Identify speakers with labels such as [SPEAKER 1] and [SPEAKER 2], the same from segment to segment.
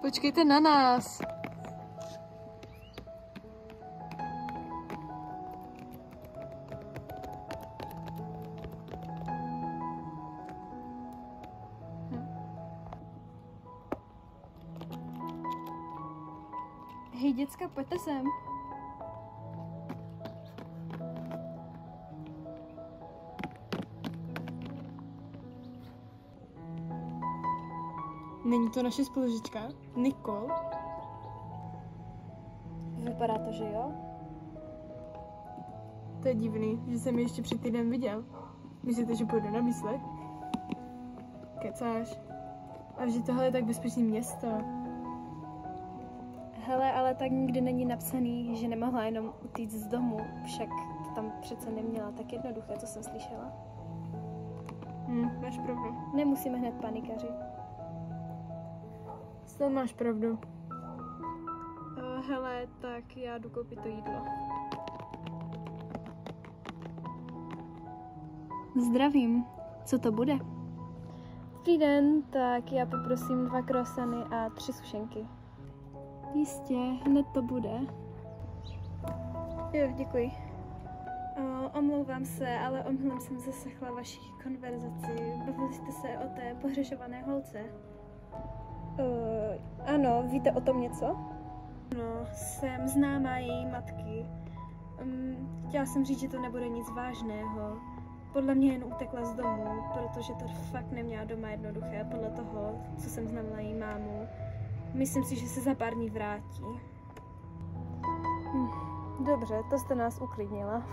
[SPEAKER 1] Počkejte na nás. Hej, děcka, pojďte sem. Není to naše spolužička? Nicole?
[SPEAKER 2] Vypadá to, že jo?
[SPEAKER 1] To je divný, že jsem ji ještě před týdnem viděl. Myslíte, že půjdu na výslech? Kecáš. A vždyť tohle je tak bezpečné město.
[SPEAKER 2] Hele, ale tak nikdy není napsaný, že nemohla jenom utíct z domu, však to tam přece neměla tak jednoduché, co jsem slyšela.
[SPEAKER 1] Máš pravdu.
[SPEAKER 2] Nemusíme hned panikařit.
[SPEAKER 1] Snad máš pravdu.
[SPEAKER 2] Hele, tak já jdu koupit to jídlo. Zdravím. Co to bude? Dobrý den, tak já poprosím 2 croissany a 3 sušenky. Jistě, hned to bude. Jo, děkuji. Omlouvám se, ale omylem jsem zaslechla vaši konverzaci. Bavili jste se o té pohřešované holce. Ano, víte o tom něco? No, jsem známá její matky. Chtěla jsem říct, že to nebude nic vážného. Podle mě jen utekla z domu, protože to fakt neměla doma jednoduché, podle toho, co jsem znala její mámu. Myslím si, že se za pár dní vrátí. Dobře, to jste nás uklidnila.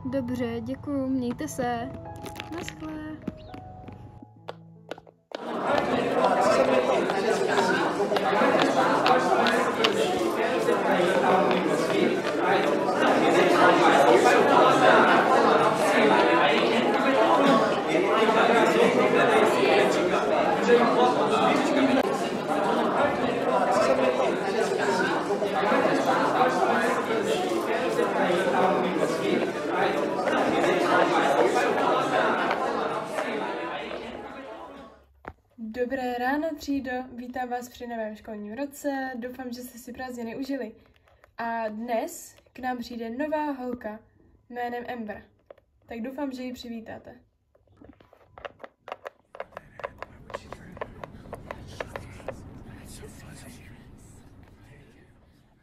[SPEAKER 2] Dobře, děkuju, mějte se. Naschle.
[SPEAKER 1] Dobré ráno, třído, vítám vás při novém školním roce, doufám, že jste si prázdniny užili. A dnes k nám přijde nová holka jménem Amber, tak doufám, že ji přivítáte.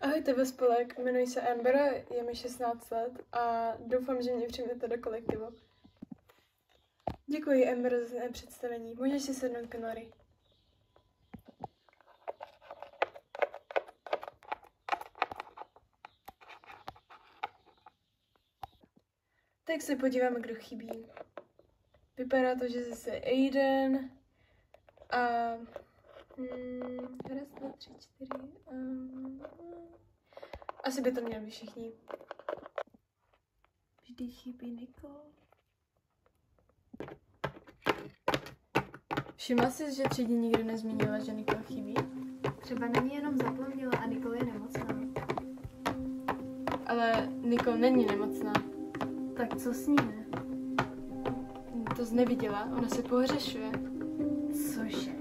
[SPEAKER 1] Ahojte ve spolek, jmenuji se Amber, je mi 16 let a doufám, že mě přijmete do kolektivu. Děkuji, Amber, za představení. Můžeš si sednout k Nori. Tak se podíváme, kdo chybí. Vypadá to, že zase Aiden a... raz, dva, tři, čtyři... asi by to měli všichni. Vždy chybí Nicole. Všimla jsi, že třídě nikdy nezmínila, že Nicole chybí?
[SPEAKER 2] Třeba na ní jenom zapomněla a Nicole je nemocná.
[SPEAKER 1] Ale Nicole není nemocná.
[SPEAKER 2] Tak co s ní ne?
[SPEAKER 1] To jsi neviděla, ona se pohřešuje.
[SPEAKER 2] Cože?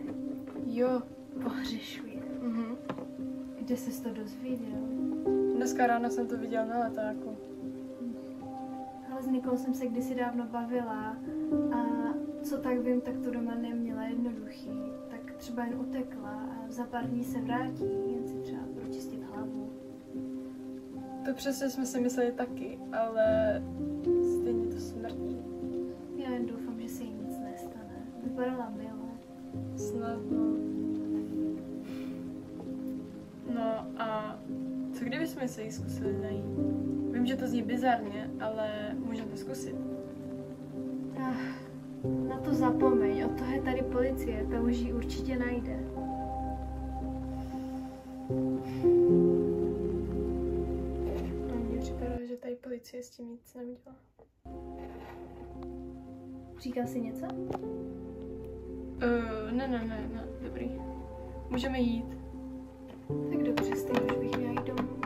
[SPEAKER 1] Jo.
[SPEAKER 2] Pohřešuje? Kde jsi to dozvěděl?
[SPEAKER 1] Dneska ráno jsem to viděl na letáku.
[SPEAKER 2] Ale s Nicole jsem se kdysi dávno bavila a co tak vím, tak to doma neměla jednoduchý. Tak třeba jen utekla a za pár dní se vrátí, jen si třeba pročistit hlavu.
[SPEAKER 1] To přesně jsme si mysleli taky, ale stejně to smrdí.
[SPEAKER 2] Já jen doufám, že se jí nic nestane. Vypadala milé.
[SPEAKER 1] Snad no. No a co kdybychom se jí zkusili najít? Vím, že to zní bizarně, ale můžeme to zkusit.
[SPEAKER 2] Na to zapomeň, od toho je tady policie, ta už ji určitě najde.
[SPEAKER 1] Mně připadá, že tady policie s tím nic neudělá.
[SPEAKER 2] Říkal jsi něco?
[SPEAKER 1] Ne, dobrý. Můžeme jít.
[SPEAKER 2] Tak dobře, stejně už bych měla jít domů.